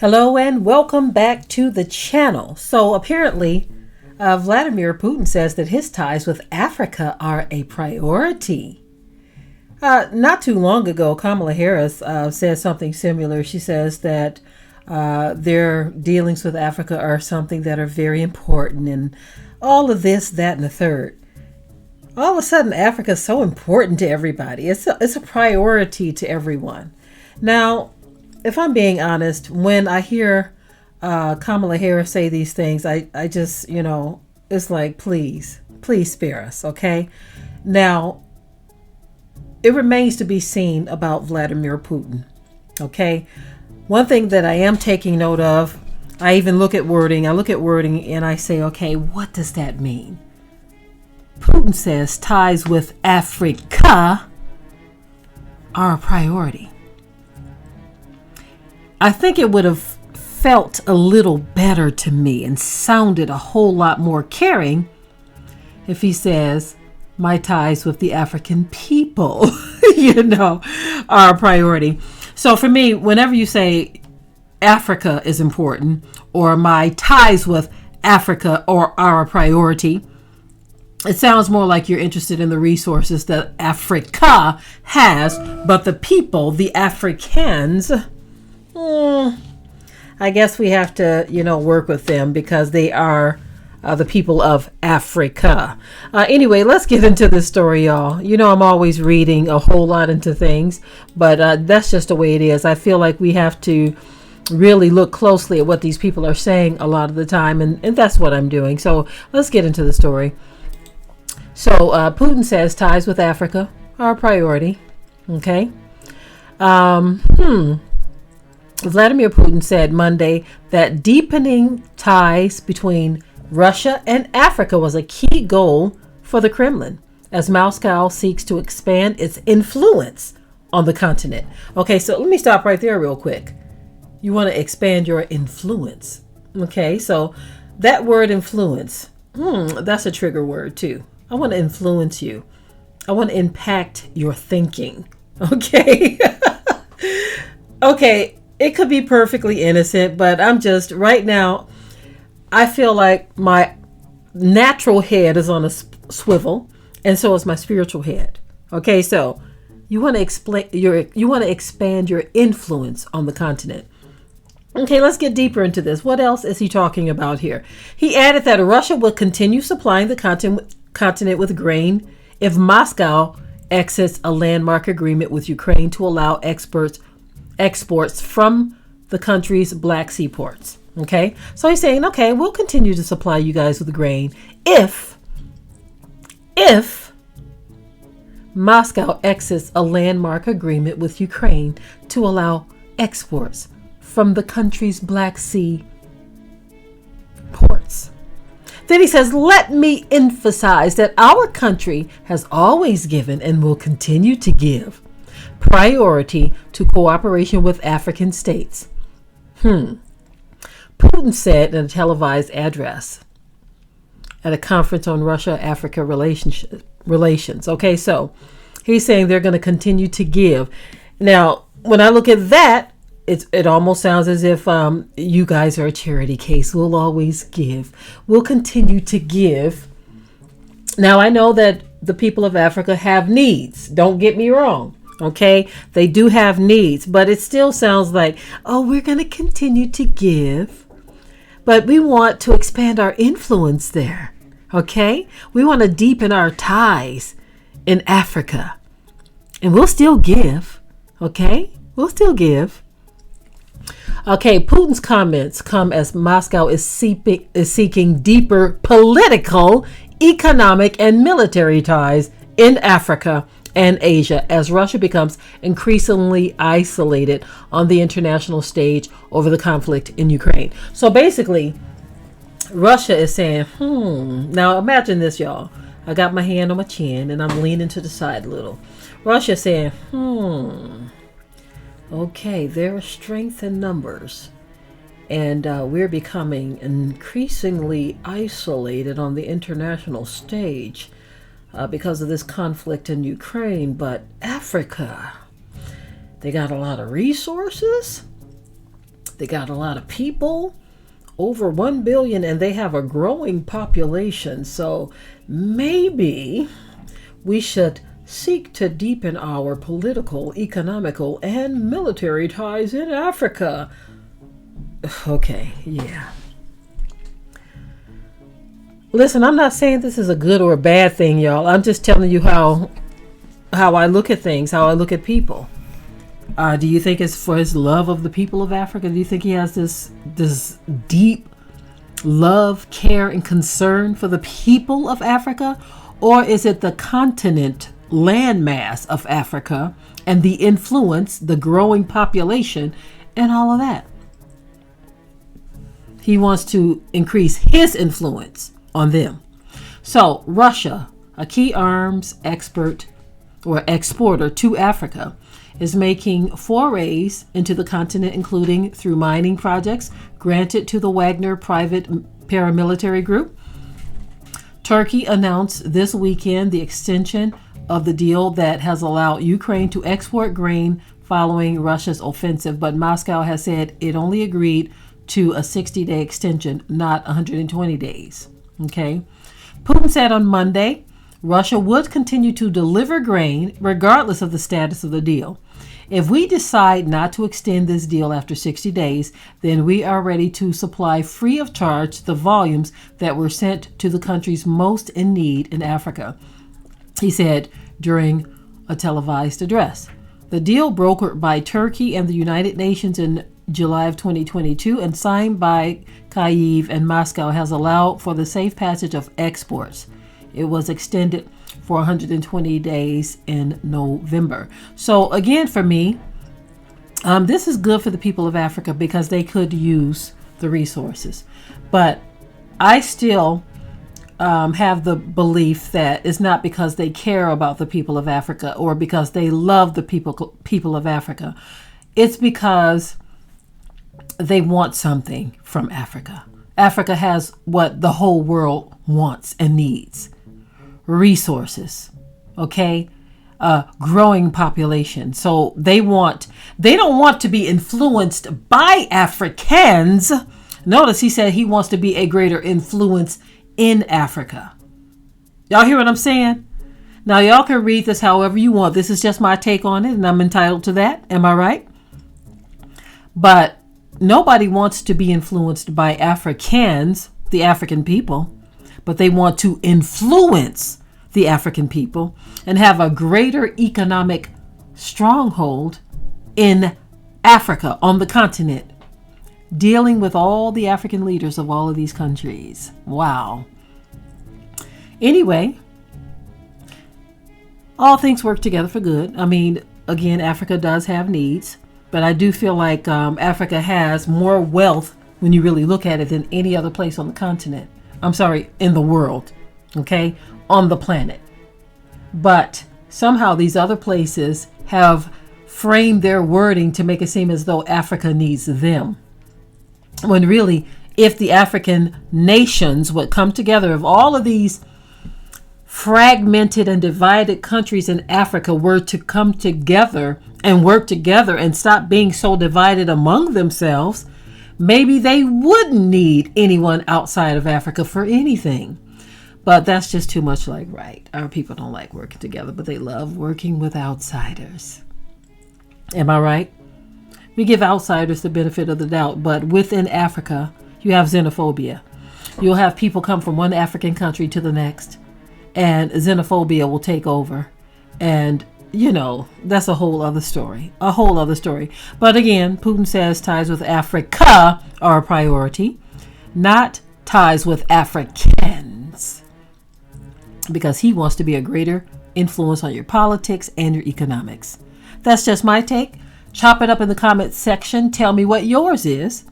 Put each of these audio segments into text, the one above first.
Hello and welcome back to the channel. So apparently, Vladimir Putin says that his ties with Africa are a priority. Not too long ago, Kamala Harris said something similar. She says that their dealings with Africa are something that are very important and all of this, that, and the third. All of a sudden, Africa is so important to everybody. It's a priority to everyone. Now, if I'm being honest, when I hear Kamala Harris say these things, I just, it's like, please spare us, okay? Now, it remains to be seen about Vladimir Putin, okay? One thing that I am taking note of, I even look at wording. I look at wording and I say, okay, what does that mean? Putin says ties with Africa are a priority. I think it would have felt a little better to me and sounded a whole lot more caring if he says my ties with the African people, are a priority. So for me, whenever you say Africa is important or my ties with Africa are a priority, it sounds more like you're interested in the resources that Africa has, but the people, the Africans, I guess we have to, work with them because they are the people of Africa. Anyway, let's get into this story, y'all. I'm always reading a whole lot into things, but that's just the way it is. I feel like we have to really look closely at what these people are saying a lot of the time, and that's what I'm doing. So let's get into the story. So Putin says ties with Africa are a priority. Okay. Vladimir Putin said Monday that deepening ties between Russia and Africa was a key goal for the Kremlin as Moscow seeks to expand its influence on the continent. Okay, so let me stop right there real quick. You want to expand your influence. Okay, so that word influence, that's a trigger word too. I want to influence you. I want to impact your thinking. Okay. Okay. It could be perfectly innocent, but I'm just right now, I feel like my natural head is on a swivel, and so is my spiritual head. Okay, so you want to expand your influence on the continent. Okay, let's get deeper into this. What else is he talking about here? He added that Russia will continue supplying the continent with grain if Moscow exits a landmark agreement with Ukraine to allow exports from the country's Black Sea ports. Okay, so he's saying, okay, we'll continue to supply you guys with grain if Moscow exits a landmark agreement with Ukraine to allow exports from the country's Black Sea ports. Then he says, let me emphasize that our country has always given and will continue to give priority to cooperation with African states. Putin said in a televised address at a conference on Russia-Africa relations. Okay, so he's saying they're going to continue to give. Now, when I look at that, it almost sounds as if you guys are a charity case. We'll always give. We'll continue to give. Now, I know that the people of Africa have needs. Don't get me wrong. Okay, they do have needs, but it still sounds like, oh, we're going to continue to give, but we want to expand our influence there. Okay, we want to deepen our ties in Africa, and we'll still give. Okay, we'll still give. Okay, Putin's comments come as Moscow is seeking deeper political, economic, and military ties in Africa and Asia as Russia becomes increasingly isolated on the international stage over the conflict in Ukraine. So basically, Russia is saying, now imagine this, y'all. I got my hand on my chin and I'm leaning to the side a little. Russia is saying, okay, there is strength in numbers. And we're becoming increasingly isolated on the international stage because of this conflict in Ukraine. But Africa, they got a lot of resources. They got a lot of people, over 1 billion, and they have a growing population. So maybe we should seek to deepen our political, economical, and military ties in Africa. Okay, yeah. Listen, I'm not saying this is a good or a bad thing, y'all. I'm just telling you how I look at things, how I look at people. Do you think it's for his love of the people of Africa? Do you think he has this deep love, care, and concern for the people of Africa? Or is it the continent, landmass of Africa, and the influence, the growing population, and all of that? He wants to increase his influence on them. So Russia, a key arms expert or exporter to Africa, is making forays into the continent, including through mining projects granted to the Wagner private paramilitary group. Turkey announced this weekend the extension of the deal that has allowed Ukraine to export grain following Russia's offensive, but Moscow has said it only agreed to a 60-day extension, not 120 days. Okay. Putin said on Monday Russia would continue to deliver grain regardless of the status of the deal. If we decide not to extend this deal after 60 days, then we are ready to supply free of charge the volumes that were sent to the countries most in need in Africa, he said during a televised address. The deal, brokered by Turkey and the United Nations in July of 2022 and signed by Kyiv and Moscow, has allowed for the safe passage of exports. It was extended for 120 days in November. So again, for me, this is good for the people of Africa because they could use the resources. But I still have the belief that it's not because they care about the people of Africa or because they love the people of Africa. It's because they want something from Africa. Africa has what the whole world wants and needs. Resources, okay? Growing population. So they don't want to be influenced by Africans. Notice he said he wants to be a greater influence in Africa. Y'all hear what I'm saying? Now y'all can read this however you want. This is just my take on it and I'm entitled to that. Am I right? But nobody wants to be influenced by Africans, the African people, but they want to influence the African people and have a greater economic stronghold in Africa, on the continent, dealing with all the African leaders of all of these countries. Wow. Anyway, all things work together for good. I mean, again, Africa does have needs, but I do feel like Africa has more wealth when you really look at it than any other place on the continent. I'm sorry, in the world, okay, on the planet. But somehow these other places have framed their wording to make it seem as though Africa needs them. When really, if the African nations would come together, if all of these fragmented and divided countries in Africa were to come together and work together and stop being so divided among themselves, maybe they wouldn't need anyone outside of Africa for anything. But that's just too much like right. Our people don't like working together, but they love working with outsiders. Am I right? We give outsiders the benefit of the doubt, but within Africa, you have xenophobia. You'll have people come from one African country to the next, and xenophobia will take over. And, you know, that's a whole other story. A whole other story. But again, Putin says ties with Africa are a priority, not ties with Africans, because he wants to be a greater influence on your politics and your economics. That's just my take. Chop it up in the comments section. Tell me what yours is.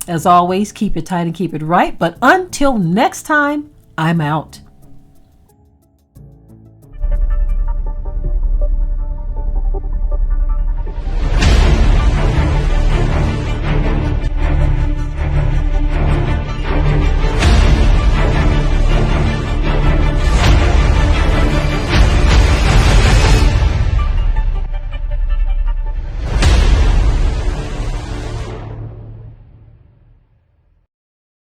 As always, keep it tight and keep it right. But until next time, I'm out.